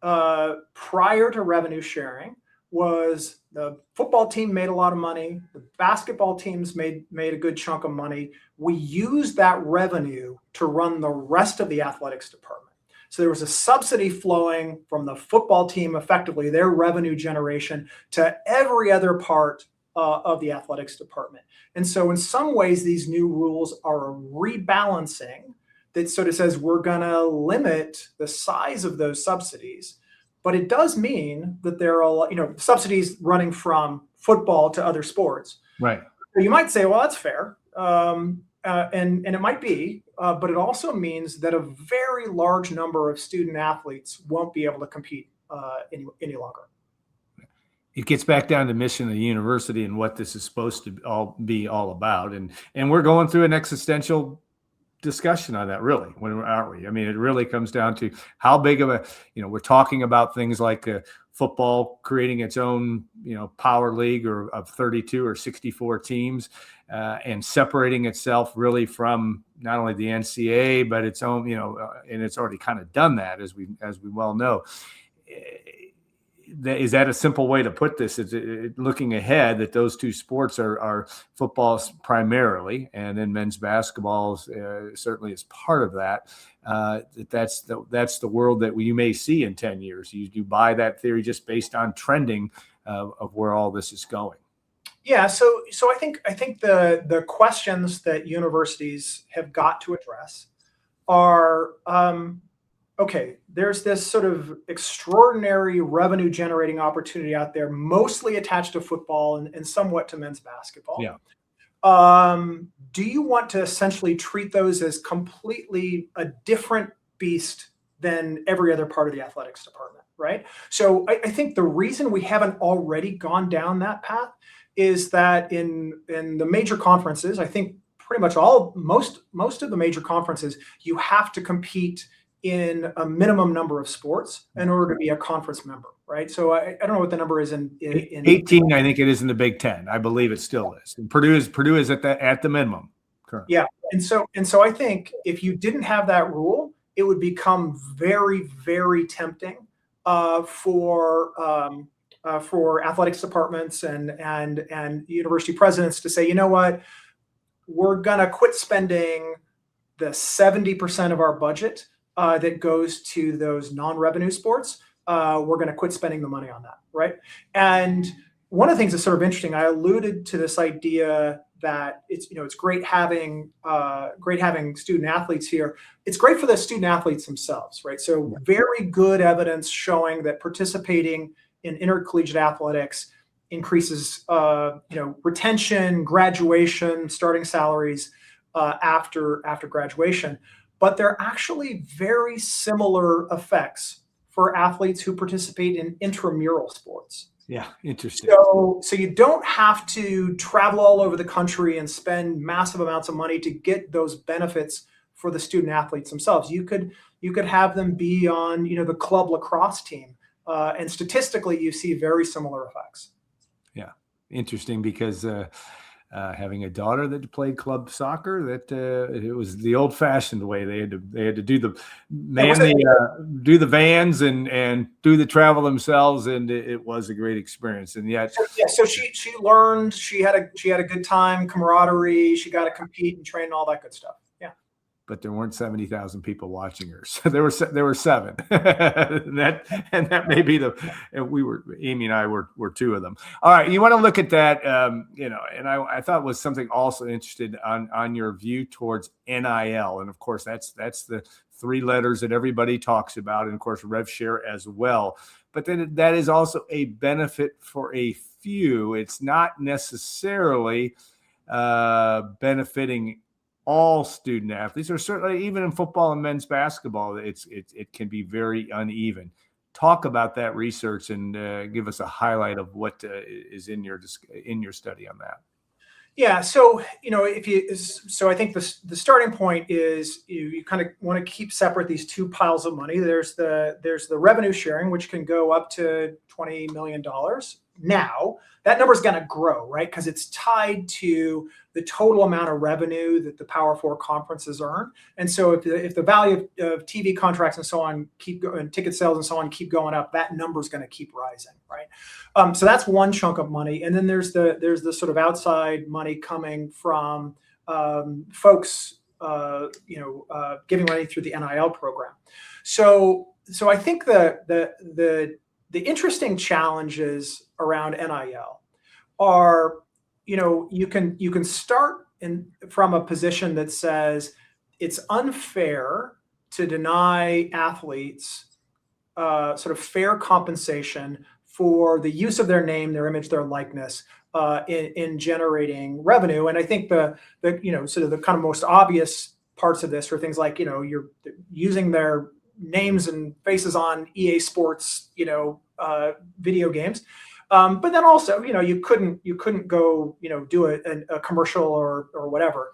prior to revenue sharing was the football team made a lot of money. The basketball teams made a good chunk of money. We used that revenue to run the rest of the athletics department. So there was a subsidy flowing from the football team, effectively their revenue generation, to every other part of the athletics department. And so in some ways, these new rules are a rebalancing that sort of says we're going to limit the size of those subsidies. But it does mean that there are, subsidies running from football to other sports. Right. So you might say, well, that's fair. And it might be, but it also means that a very large number of student athletes won't be able to compete any longer. It gets back down to mission of the university and what this is supposed to be all about. And we're going through an existential discussion on that, really, aren't we? I mean, it really comes down to how big of a, we're talking about things like football creating its own, power league of 32 or 64 teams and separating itself really from not only the NCAA, but its own, and it's already kind of done that, as we well know. Is that a simple way to put this? Is it looking ahead that those two sports are football primarily, and then men's basketball certainly is part of that. That's the world that you may see in 10 years. You buy that theory just based on trending of where all this is going. Yeah. So I think the questions that universities have got to address are. Okay, there's this sort of extraordinary revenue generating opportunity out there, mostly attached to football and somewhat to men's basketball. Yeah. Do you want to essentially treat those as completely a different beast than every other part of the athletics department, right? So I think the reason we haven't already gone down that path is that in the major conferences, I think pretty much most of the major conferences, you have to compete in a minimum number of sports in order to be a conference member, right? So I don't know what the number is in 18. I think it is in the Big Ten. I believe it still is. And Purdue is at the minimum currently. Yeah, and so I think if you didn't have that rule, it would become very, very tempting for athletics departments and university presidents to say, you know what, we're gonna quit spending the 70% of our budget that goes to those non-revenue sports. We're going to quit spending the money on that, right? And one of the things that's sort of interesting, I alluded to this idea that it's great having student athletes here. It's great for the student athletes themselves, right? So very good evidence showing that participating in intercollegiate athletics increases retention, graduation, starting salaries after graduation. But there are actually very similar effects for athletes who participate in intramural sports. Yeah, interesting. So you don't have to travel all over the country and spend massive amounts of money to get those benefits for the student athletes themselves. You could have them be on the club lacrosse team, and statistically you see very similar effects. Yeah, interesting because having a daughter that played club soccer, that it was the old-fashioned way. They had to do the do the vans and do the travel themselves, and it was a great experience. And yet, so she learned, she had a good time, camaraderie. She got to compete and train and all that good stuff. Yeah. But there weren't 70,000 people watching her. So there were 7, and that may be Amy and I were 2 of them. All right, you want to look at that, and I thought was something also interested on your view towards NIL, and of course that's the 3 letters that everybody talks about, and of course rev share as well. But then that is also a benefit for a few. It's not necessarily benefiting all student athletes, or certainly even in football and men's basketball, it can be very uneven. Talk about that research and give us a highlight of what is in your study on that. Yeah, so I think the starting point is you kind of want to keep separate these 2 piles of money. There's the revenue sharing, which can go up to $20 million. Now that number is going to grow, right? Because it's tied to the total amount of revenue that the Power 4 conferences earn. And so if the value of TV contracts and so on keep going, ticket sales and so on keep going up, that number is going to keep rising, right? So that's one chunk of money. And then there's the sort of outside money coming from folks, giving money through the NIL program. So I think the interesting challenges around NIL are, you can start from a position that says it's unfair to deny athletes sort of fair compensation for the use of their name, their image, their likeness in generating revenue. And I think the sort of the kind of most obvious parts of this are things like, you're using their names and faces on EA Sports, video games. But then also, you couldn't go, do a commercial or whatever.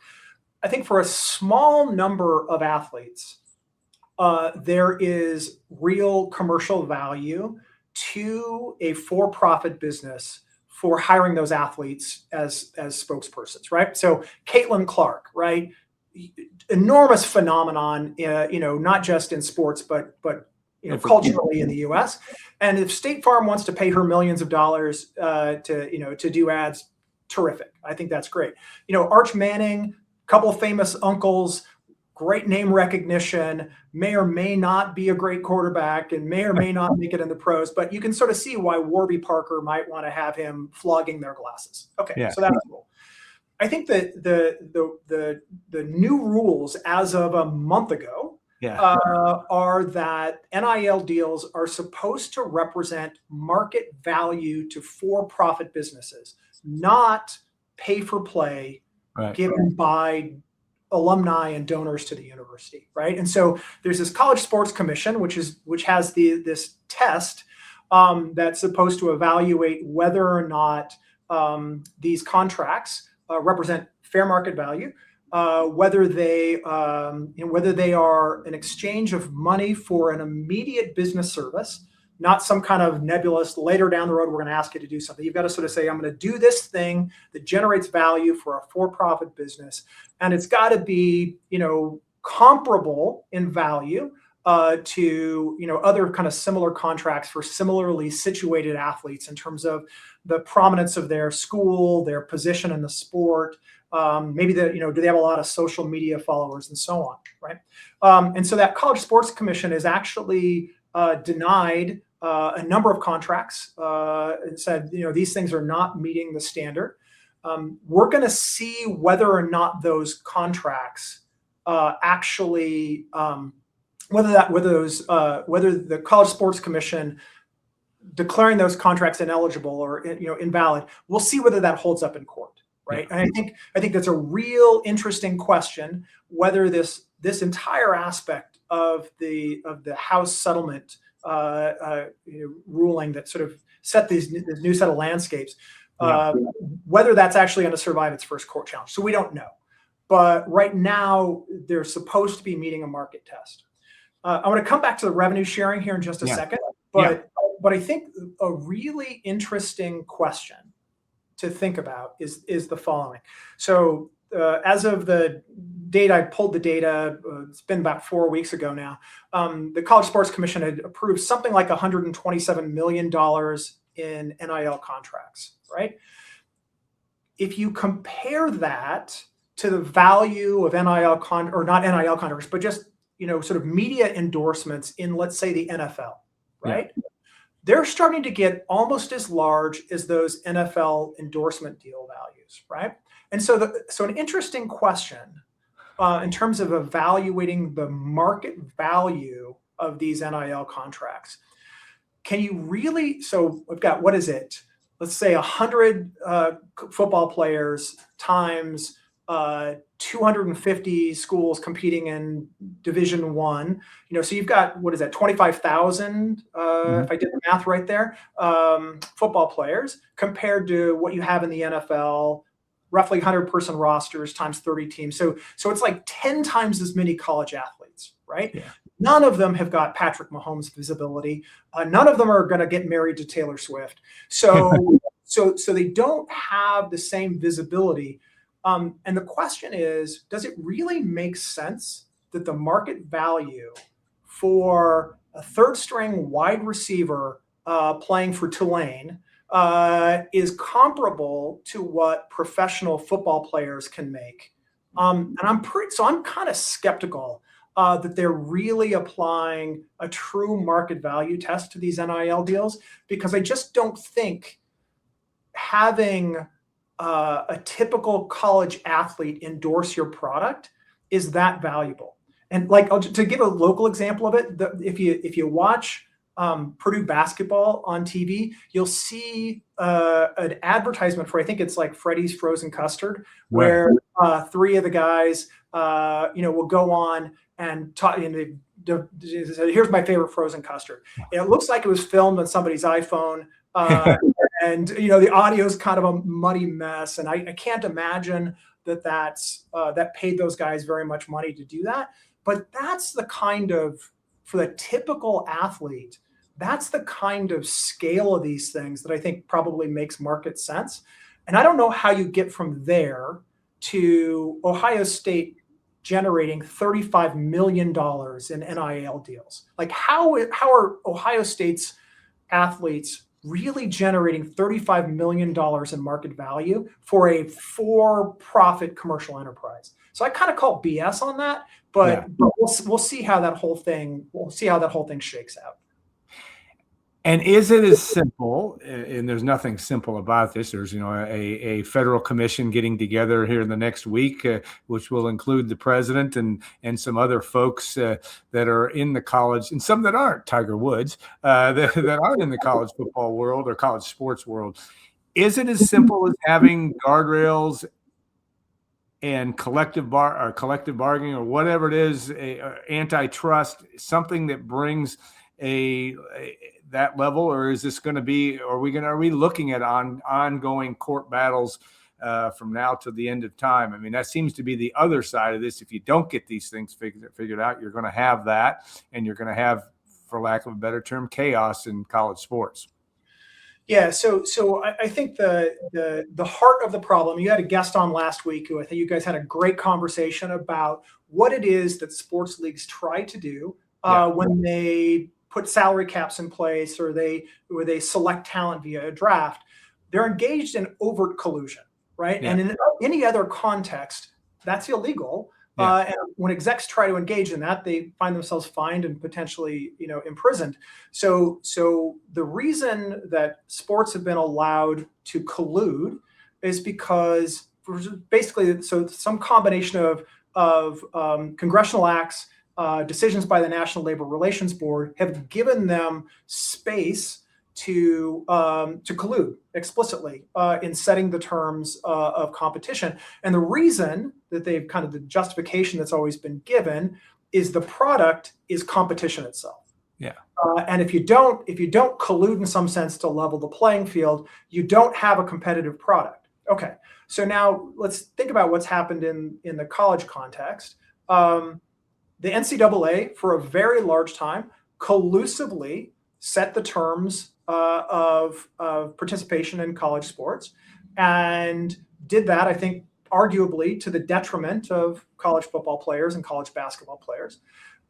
I think for a small number of athletes, there is real commercial value to a for-profit business for hiring those athletes as spokespersons, right? So Caitlin Clark, right? Enormous phenomenon, not just in sports, but culturally in the U.S. And if State Farm wants to pay her millions of dollars to do ads, terrific. I think that's great. Arch Manning, couple of famous uncles, great name recognition, may or may not be a great quarterback and may or may not make it in the pros, but you can sort of see why Warby Parker might want to have him flogging their glasses. Okay, yeah. So that's cool. I think that the new rules as of a month ago are that NIL deals are supposed to represent market value to for-profit businesses, not pay for play given by alumni and donors to the university, right? And so there's this College Sports Commission, which has this test that's supposed to evaluate whether or not these contracts represent fair market value, whether they are an exchange of money for an immediate business service, not some kind of nebulous later down the road, we're going to ask you to do something. You've got to sort of say, I'm going to do this thing that generates value for a for-profit business. And it's got to be, comparable in value to, other kind of similar contracts for similarly situated athletes in terms of the prominence of their school, their position in the sport, maybe do they have a lot of social media followers and so on, right? And so that College Sports Commission is actually denied a number of contracts. It said, these things are not meeting the standard. We're going to see whether or not those contracts actually, whether the College Sports Commission declaring those contracts ineligible or invalid. We'll see whether that holds up in court, right? And I think that's a real interesting question, whether this entire aspect of the House settlement ruling that sort of set this new set of landscapes, whether that's actually going to survive its first court challenge. So we don't know. But right now, they're supposed to be meeting a market test. I'm going to come back to the revenue sharing here in just a second. But I think a really interesting question to think about is the following. So as of the date I pulled the data, it's been about 4 weeks ago now, the College Sports Commission had approved something like $127 million in NIL contracts, right? If you compare that to the value of NIL or not NIL contracts, but just sort of media endorsements in, let's say, the NFL, right? Yeah. They're starting to get almost as large as those NFL endorsement deal values, right? And so an interesting question in terms of evaluating the market value of these NIL contracts. Can you really, so we've got, what is it? Let's say 100 football players times 250 schools competing in Division I. So you've got, what is that, 25,000, if I did the math right there, football players compared to what you have in the NFL, roughly 100-person rosters times 30 teams. So it's like 10 times as many college athletes, right? Yeah. None of them have got Patrick Mahomes visibility. None of them are going to get married to Taylor Swift. So they don't have the same visibility. And the question is, does it really make sense that the market value for a third-string wide receiver playing for Tulane is comparable to what professional football players can make? And I'm kind of skeptical that they're really applying a true market value test to these NIL deals, because I just don't think having a typical college athlete endorse your product is that valuable. And to give a local example of it, if you watch Purdue basketball on TV, you'll see an advertisement for, I think it's like Freddy's Frozen Custard, where three of the guys, will go on and talk. Here's my favorite frozen custard. It looks like it was filmed on somebody's iPhone. And the audio is kind of a muddy mess, and I can't imagine that paid those guys very much money to do that. But that's the kind of, for the typical athlete, that's the kind of scale of these things that I think probably makes market sense. And I don't know how you get from there to Ohio State generating $35 million in NIL deals. Like how are Ohio State's athletes really generating $35 million in market value for a for-profit commercial enterprise? So I kind of call BS on that, but we'll see how that whole thing shakes out. And is it as simple? And there's nothing simple about this. There's a federal commission getting together here in the next week, which will include the president and some other folks that are in the college, and some that aren't, Tiger Woods, that aren't in the college football world or college sports world. Is it as simple as having guardrails and collective bargaining or whatever it is, antitrust, something that brings that level, or is this going to be? Are we looking at ongoing court battles from now to the end of time? I mean, that seems to be the other side of this. If you don't get these things figured out, you're going to have that, and you're going to have, for lack of a better term, chaos in college sports. Yeah, so I think the heart of the problem, you had a guest on last week who I think you guys had a great conversation about what it is that sports leagues try to do when they put salary caps in place or they select talent via a draft. They're engaged in overt collusion, right? Yeah. And in any other context, that's illegal. Yeah. And when execs try to engage in that, they find themselves fined and potentially, imprisoned. So the reason that sports have been allowed to collude is because basically, some combination of congressional acts, decisions by the National Labor Relations Board have given them space to collude explicitly in setting the terms of competition. And the reason that they've the justification that's always been given is the product is competition itself. Yeah. And if you don't collude in some sense to level the playing field, you don't have a competitive product. Okay. So now let's think about what's happened in the college context. The NCAA, for a very large time, collusively set the terms of participation in college sports, and did that, I think, arguably to the detriment of college football players and college basketball players.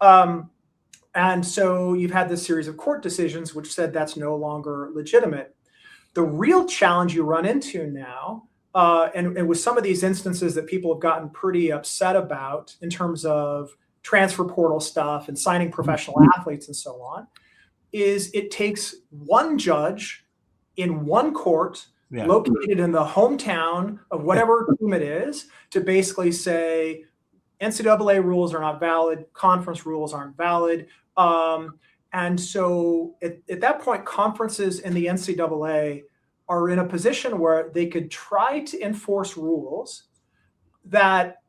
And so you've had this series of court decisions which said that's no longer legitimate. The real challenge you run into now, and with some of these instances that people have gotten pretty upset about in terms of transfer portal stuff and signing professional athletes and so on, is it takes one judge in one court located in the hometown of whatever team it is to basically say NCAA rules are not valid, conference rules aren't valid. And so at that point, conferences in the NCAA are in a position where they could try to enforce rules that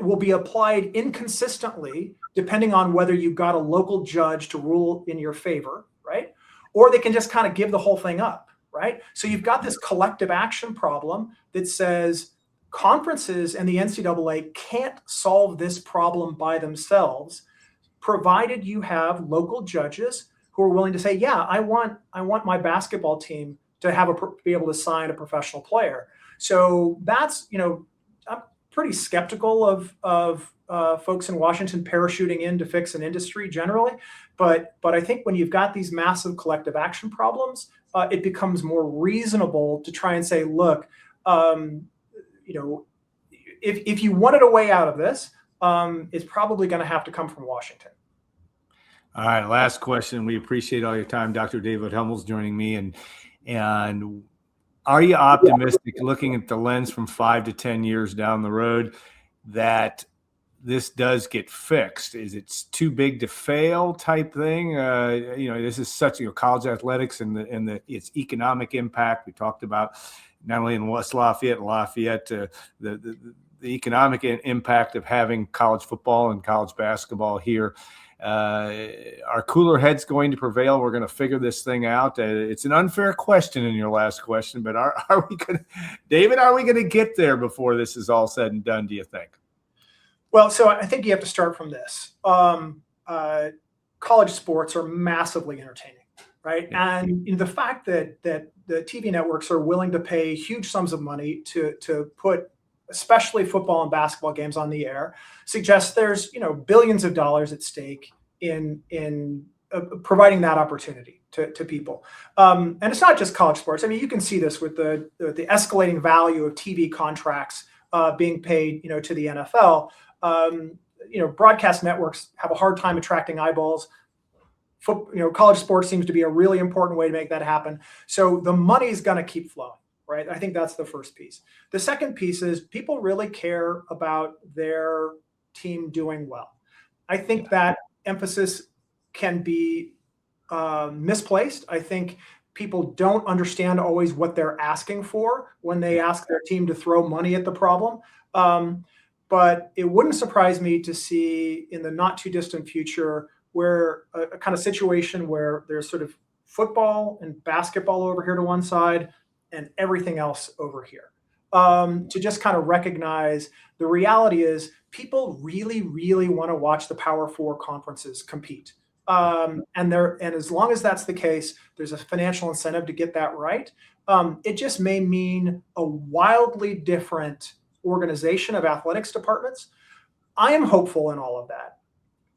will be applied inconsistently depending on whether you got a local judge to rule in your favor, right? Or they can just give the whole thing up, right? So you've got this collective action problem that says conferences and the NCAA can't solve this problem by themselves, provided you have local judges who are willing to say, yeah, I want my basketball team to be able to sign a professional player. So that's, I'm pretty skeptical of folks in Washington parachuting in to fix an industry generally. But I think when you've got these massive collective action problems, it becomes more reasonable to try and say, look, if you wanted a way out of this, it's probably going to have to come from Washington. All right, last question. We appreciate all your time, Dr. David Hummels, joining me. And are you optimistic, looking at the lens from 5 to 10 years down the road, that this does get fixed? Is it too big to fail type thing? This is such college athletics and its economic impact. We talked about not only in West Lafayette, the economic impact of having college football and college basketball here. Are cooler heads going to prevail? We're going to figure this thing out. It's an unfair question in your last question, but are we going to, David, are we going to get there before this is all said and done, do you think? Well, so I think you have to start from this. College sports are massively entertaining, right? Yeah. And the fact that the TV networks are willing to pay huge sums of money to put especially football and basketball games on the air suggests there's billions of dollars at stake in providing that opportunity to people. And it's not just college sports. I mean, you can see this with the escalating value of TV contracts being paid to the NFL. Broadcast networks have a hard time attracting eyeballs. College sports seems to be a really important way to make that happen. So the money's going to keep flowing. Right. I think that's the first piece. The second piece is people really care about their team doing well. I think that emphasis can be misplaced. I think people don't understand always what they're asking for when they ask their team to throw money at the problem. But it wouldn't surprise me to see in the not too distant future where a kind of situation where there's sort of football and basketball over here to one side and everything else over here. To just kind of recognize the reality is people really, really want to watch the Power Four conferences compete. And as long as that's the case, there's a financial incentive to get that right. It just may mean a wildly different organization of athletics departments. I am hopeful in all of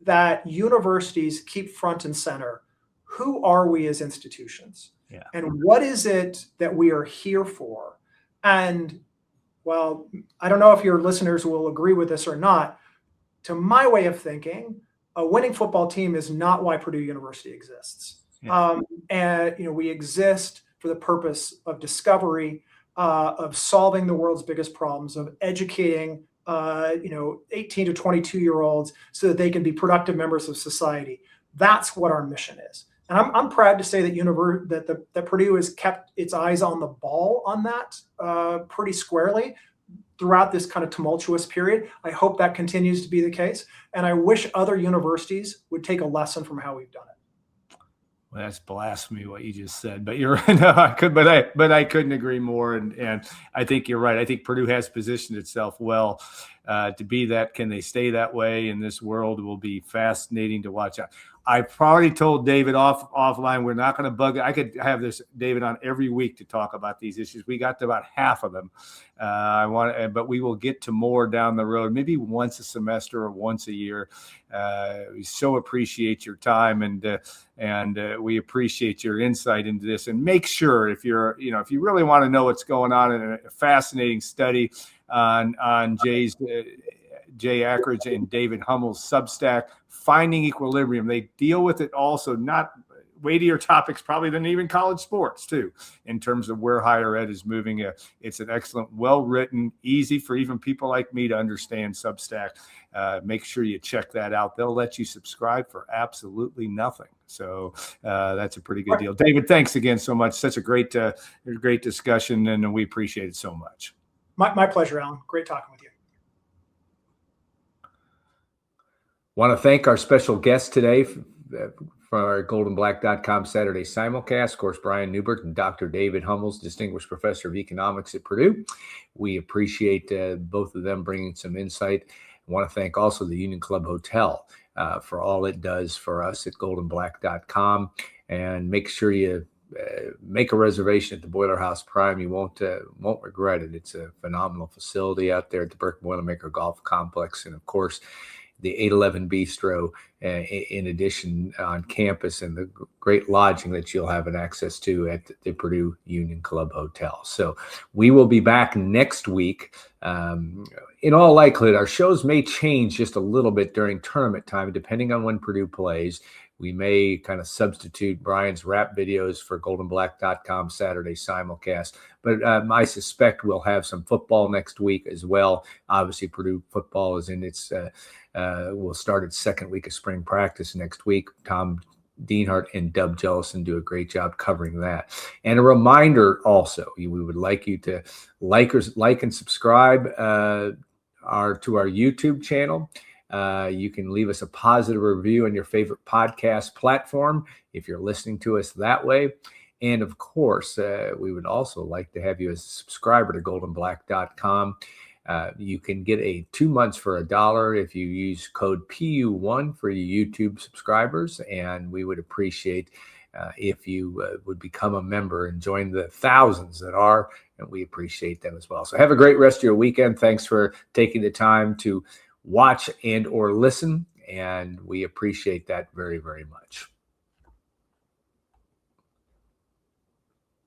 that universities keep front and center. Who are we as institutions? Yeah. And what is it that we are here for? And well, I don't know if your listeners will agree with this or not. To my way of thinking, a winning football team is not why Purdue University exists. Yeah. And we exist for the purpose of discovery, of solving the world's biggest problems, of educating 18 to 22-year-olds so that they can be productive members of society. That's what our mission is. And I'm proud to say that that Purdue has kept its eyes on the ball on that pretty squarely throughout this kind of tumultuous period. I hope that continues to be the case. And I wish other universities would take a lesson from how we've done it. Well, that's blasphemy what you just said, but you're no, I couldn't agree more. And I think you're right. I think Purdue has positioned itself well to be that. Can they stay that way in this world? It will be fascinating to watch out. I probably told David offline, we're not going to bug it. I could have this David on every week to talk about these issues. We got to about half of them. But we will get to more down the road, maybe once a semester or once a year. We so appreciate your time and we appreciate your insight into this. And make sure if you really want to know what's going on in a fascinating study on Jay Akridge and David Hummels' Substack, Finding Equilibrium. They deal with it also, not weightier topics probably than even college sports too, in terms of where higher ed is moving. It's an excellent, well-written, easy for even people like me to understand Substack. Make sure you check that out. They'll let you subscribe for absolutely nothing. So that's a pretty good deal. David, thanks again so much. Such a great discussion, and we appreciate it so much. My pleasure, Alan. Great talking with you. Want to thank our special guest today for our GoldandBlack.com Saturday simulcast. Of course, Brian Neubert and Dr. David Hummels, Distinguished Professor of Economics at Purdue. We appreciate both of them bringing some insight. I want to thank also the Union Club Hotel for all it does for us at GoldandBlack.com. And make sure you make a reservation at the Boiler House Prime. You won't regret it. It's a phenomenal facility out there at the Burke Boilermaker Golf Complex. And, of course, the 811 Bistro, in addition on campus, and the great lodging that you'll have access to at the Purdue Union Club Hotel. So we will be back next week. In all likelihood, our shows may change just a little bit during tournament time, depending on when Purdue plays. We may kind of substitute Brian's rap videos for GoldandBlack.com Saturday simulcast. But I suspect we'll have some football next week as well. Obviously, Purdue football is in its will start its second week of spring practice next week. Tom Dienhart and Dub Jellison do a great job covering that. And a reminder also, we would like you to like and subscribe to our YouTube channel. You can leave us a positive review on your favorite podcast platform if you're listening to us that way. And of course, we would also like to have you as a subscriber to GoldandBlack.com. You can get 2 months for $1 if you use code PU1 for your YouTube subscribers. And we would appreciate if you would become a member and join the thousands that are, and we appreciate them as well. So have a great rest of your weekend. Thanks for taking the time to watch and or listen, and we appreciate that very, very much.